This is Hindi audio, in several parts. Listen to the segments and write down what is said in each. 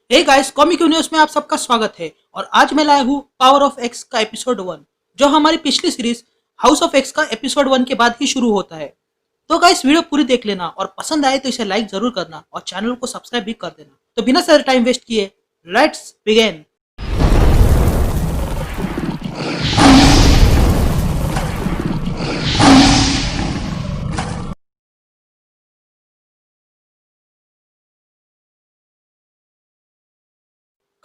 हे गाइस, कॉमिक यूनिवर्स में आप सबका स्वागत है। और आज मैं लाया हूँ पावर ऑफ एक्स का एपिसोड 1, जो हमारी पिछली सीरीज हाउस ऑफ एक्स का एपिसोड 1 के बाद ही शुरू होता है। तो गाइस, वीडियो पूरी देख लेना और पसंद आए तो इसे लाइक जरूर करना और चैनल को सब्सक्राइब भी कर देना। तो बिना सारे टाइम वेस्ट किए लेट्स बिगिन।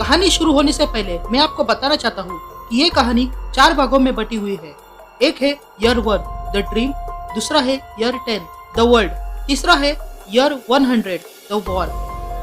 कहानी शुरू होने से पहले मैं आपको बताना चाहता हूँ कि ये कहानी 4 भागों में बटी हुई है। एक है ईयर 1 द ड्रीम, दूसरा है ईयर 10 द वर्ल्ड, तीसरा है ईयर 100 द वॉर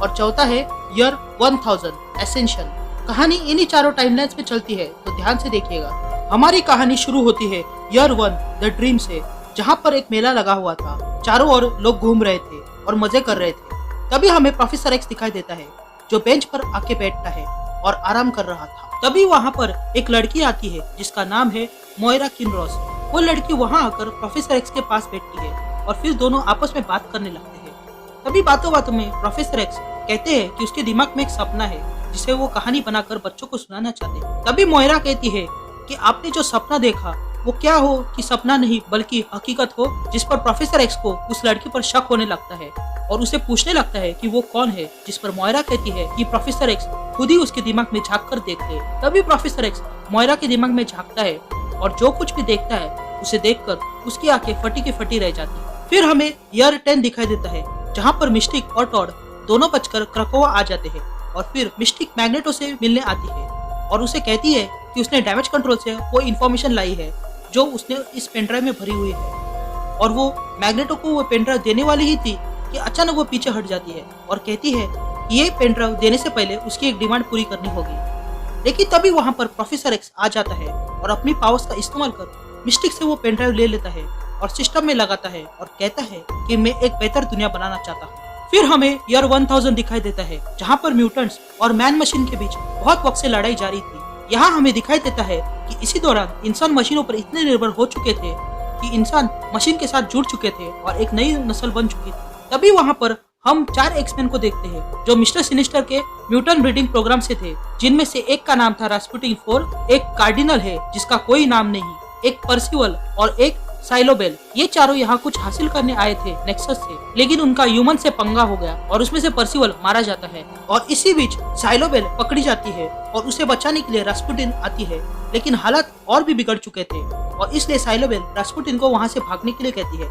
और चौथा है ईयर 1000 एसेंशन। कहानी इन्हीं चारों टाइमलाइंस में चलती है, तो ध्यान से देखिएगा। हमारी कहानी शुरू होती है ईयर 1 द ड्रीम से, जहाँ पर एक मेला लगा हुआ था। चारों ओर लोग घूम रहे थे और मजे कर रहे थे। तभी हमें प्रोफेसर एक्स दिखाई देता है, जो बेंच पर आके बैठता है और आराम कर रहा था। तभी वहाँ पर एक लड़की आती है जिसका नाम है मोइरा किनरोस। वो लड़की वहाँ आकर प्रोफेसर एक्स के पास बैठती है और फिर दोनों आपस में बात करने लगते हैं। तभी बातों बातों में प्रोफेसर एक्स कहते हैं कि उसके दिमाग में एक सपना है जिसे वो कहानी बनाकर बच्चों को सुनाना चाहते हैं। तभी मोइरा कहती है कि आपने जो सपना देखा वो क्या हो कि सपना नहीं बल्कि हकीकत हो, जिस पर प्रोफेसर एक्स को उस लड़की पर शक होने लगता है और उसे पूछने लगता है कि वो कौन है। जिस पर मोइरा कहती है कि प्रोफेसर एक्स खुद ही उसके दिमाग में झांक कर देख ले। तभी प्रोफेसर एक्स मोइरा के दिमाग में झांकता है और जो कुछ भी देखता है उसे देखकर उसकी आंखें फटी की फटी रह जाती है। फिर हमें ईयर 10 दिखाई देता है, जहाँ पर मिस्टिक और टॉड दोनों बचकर क्रकोवा आ जाते हैं और फिर मिस्टिक मैग्नेटो से मिलने आती है और उसे कहती है कि उसने डैमेज कंट्रोल से वो इन्फॉर्मेशन लाई है जो उसने इस पेनड्राइव में भरी हुई है। और वो मैग्नेटो को वो पेनड्राइव देने वाली ही थी कि अचानक वो पीछे हट जाती है और कहती है कि ये पेनड्राइव देने से पहले उसकी एक डिमांड पूरी करनी होगी। लेकिन तभी वहाँ पर प्रोफेसर एक्स आ जाता है और अपनी पावर्स का इस्तेमाल कर मिस्टिक से वो पेनड्राइव ले लेता है और सिस्टम में लगाता है और कहता है कि मैं एक बेहतर दुनिया बनाना चाहता हूँ। फिर हमें ईयर 1000 दिखाई देता है, जहाँ पर म्यूटेंट्स और मैन मशीन के बीच बहुत वक्त से लड़ाई जारी थी। यहाँ हमें दिखाई देता है कि इसी दौरान इंसान मशीनों पर इतने निर्भर हो चुके थे कि इंसान मशीन के साथ जुड़ चुके थे और एक नई नस्ल बन चुकी थी। तभी वहाँ पर हम 4 एक्समैन को देखते हैं जो मिस्टर सिनिस्टर के म्यूटेंट ब्रीडिंग प्रोग्राम से थे, जिनमें से एक का नाम था रास्पुटिन 4, एक कार्डिनल है जिसका कोई नाम नहीं, एक पर्सिवल और एक साइलोबेल। ये चारों यहाँ कुछ हासिल करने आए थे नेक्सस से, लेकिन उनका ह्यूमन से पंगा हो गया और उसमें से पर्सिवल मारा जाता है और इसी बीच साइलोबेल पकड़ी जाती है और उसे बचाने के लिए रास्पुटिन आती है। लेकिन हालात और भी बिगड़ चुके थे और इसलिए साइलोबेल रास्पुटिन को वहाँ से भागने के लिए कहती है।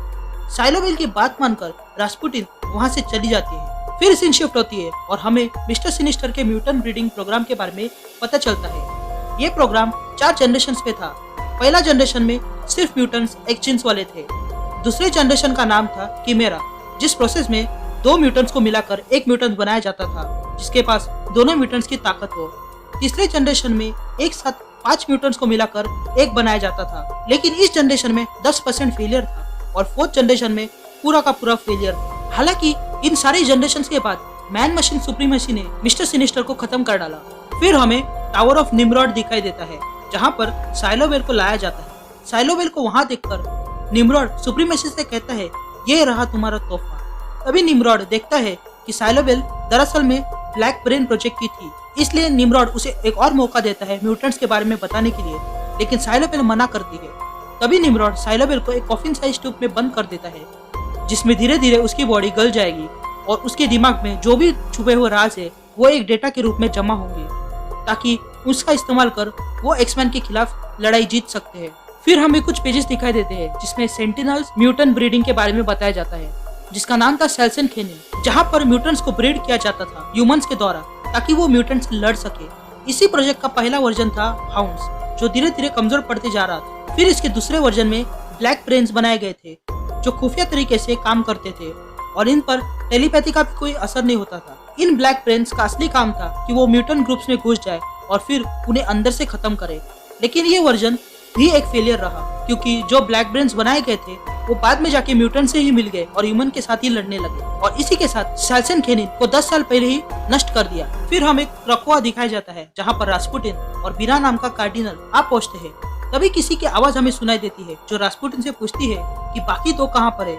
साइलोबेल की बात मानकर रास्पुटिन वहाँ से चली जाती है। फिर सीन शिफ्ट होती है और हमें मिस्टर सिनिस्टर के म्यूटेंट ब्रीडिंग प्रोग्राम के बारे में पता चलता है। ये प्रोग्राम 4 जनरेशन पे था। पहला जनरेशन में सिर्फ म्यूटेंट्स एक जीन्स वाले थे। दूसरे जनरेशन का नाम था किमेरा, जिस प्रोसेस में 2 म्यूटेंट्स को मिलाकर एक म्यूटेंट बनाया जाता था जिसके पास दोनों म्यूटेंट्स की ताकत हो। तीसरे जनरेशन में एक साथ 5 म्यूटेंट्स को मिलाकर एक बनाया जाता था, लेकिन इस जनरेशन में 10% फेलियर था और 4th जनरेशन में पूरा का पूरा फेलियर था। हालांकि इन सारे जनरेशन के बाद मैन मशीन सुप्रीमेसी ने मिस्टर सिनिस्टर को खत्म कर डाला। फिर हमें टावर ऑफ निम्रॉड दिखाई देता है, जहाँ पर साइलोबेल को लाया जाता है। साइलोबेल को वहाँ देखकर निम्रॉड सुप्रीमेसी से कहता है, ये रहा तुम्हारा तोहफा। तभी निम्रॉड देखता है कि साइलोबेल दरअसल में ब्लैक ब्रेन प्रोजेक्ट की थी, इसलिए निम्रॉड उसे एक और मौका देता है म्यूटेंट्स के बारे में बताने के लिए, लेकिन साइलोबेल मना करती है। तभी निम्रॉड साइलोबेल को एक कॉफिन साइज ट्यूब में बंद कर देता है, जिसमें धीरे धीरे उसकी बॉडी गल जाएगी और उसके दिमाग में जो भी छुपे हुए राज है वो एक डेटा के रूप में जमा होंगे, ताकि उसका इस्तेमाल कर वो एक्समैन के खिलाफ लड़ाई जीत सकते हैं। फिर हमें कुछ पेजेस दिखाई देते हैं जिसमें सेंटिनल्स म्यूटेंट ब्रीडिंग के बारे में बताया जाता है, जिसका नाम था सेल्सन खेनिन, जहाँ पर म्यूटेंट्स को ब्रीड किया जाता था ह्यूमंस के द्वारा ताकि वो म्यूटेंट्स से लड़ सके। इसी प्रोजेक्ट का पहला वर्जन था हाउंड्स, जो धीरे धीरे कमजोर पड़ते जा रहा था। फिर इसके दूसरे वर्जन में ब्लैक ब्रेन्स बनाए गए थे जो खुफिया तरीके से काम करते थे और इन पर टेलीपैथी का भी कोई असर नहीं होता था। इन ब्लैक ब्रेन्स का असली काम था कि वो म्यूटेंट ग्रुप्स में घुस जाए और फिर उन्हें अंदर से खत्म करे। लेकिन ये वर्जन भी एक फेलियर रहा, क्योंकि जो ब्लैक ब्रेन्स बनाए गए थे वो बाद में जाके म्यूटेंट से ही मिल गए और ह्यूमन के साथ ही लड़ने लगे और इसी के साथ सेल्सन खेनिन को 10 साल पहले ही नष्ट कर दिया। फिर हमें क्रकोवा दिखाया जाता है, जहाँ पर रास्पुटिन और बीरा नाम का कार्डिनल आप पहुँचते हैं। तभी किसी की आवाज हमें सुनाई देती है जो रास्पुटिन से पूछती है कि बाकी 2 कहाँ पर है,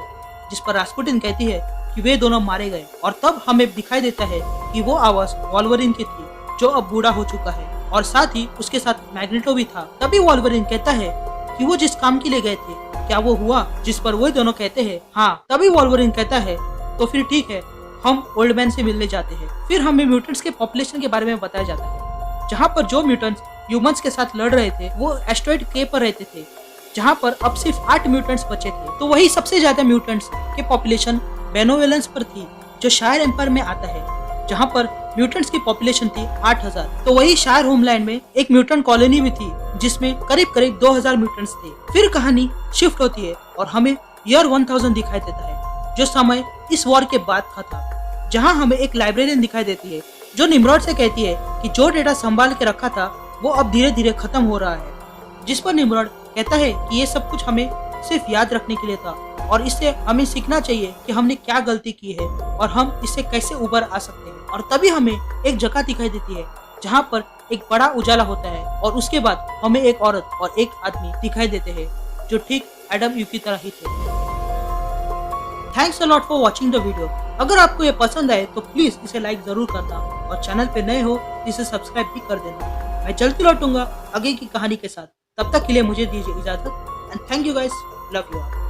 जिस पर रास्पुटिन कहती है कि वे दोनों मारे गए और तब हमें दिखाई देता है कि वो आवाज वॉल्वरिन की थी जो अब बूढ़ा हो चुका है और साथ ही उसके साथ मैग्नेटो भी था। तभी वॉल्वरिन कहता है कि वो जिस काम के लिए गए थे क्या वो हुआ, जिस पर वो दोनों कहते हैं हाँ। तभी वॉल्वरिन कहता है तो फिर ठीक है, हम ओल्ड मैन से मिलने जाते हैं। फिर हमें म्यूटेंट्स के पॉपुलेशन के बारे में बताया जाता है, जहाँ पर जो म्यूटेंट्स ह्यूमंस के साथ लड़ रहे थे वो एस्टेरॉयड के पर रहते थे, जहाँ पर अब सिर्फ 8 म्यूटेंट्स बचे थे। तो वही सबसे ज्यादा म्यूटेंट्स के पॉपुलेशन बेनोवेलेंस पर थी, जो शायर एम्पायर में आता है, जहाँ पर म्यूटेंट्स की पॉपुलेशन थी 8000। तो वही शायर होमलैंड में एक म्यूटेंट कॉलोनी भी थी जिसमें करीब करीब 2000 म्यूटेंट्स थे। फिर कहानी शिफ्ट होती है और हमें ईयर 1000 दिखाई देता है, जो समय इस वॉर के बाद का था, जहाँ हमें एक लाइब्रेरियन दिखाई देती है जो निम्रॉड से कहती है कि जो डेटा संभाल के रखा था वो अब धीरे धीरे खत्म हो रहा है। जिस पर निम्रॉड कहता है कि ये सब कुछ हमें सिर्फ याद रखने के लिए था और इससे हमें सीखना चाहिए कि हमने क्या गलती की है और हम इससे कैसे उबर आ सकते हैं। और तभी हमें एक जगह दिखाई देती है जहाँ पर एक बड़ा उजाला होता है और उसके बाद हमें एक औरत और एक आदमी दिखाई देते हैं जो ठीक एडम यू की तरह ही थे। Thanks a lot for watching the video. अगर आपको ये पसंद आए तो प्लीज इसे लाइक जरूर करना और चैनल पे नए हो इसे सब्सक्राइब भी कर देना। मैं जल्दी लौटूंगा आगे की कहानी के साथ, तब तक के लिए मुझे दीजिए इजाजत and thank you guys, love you.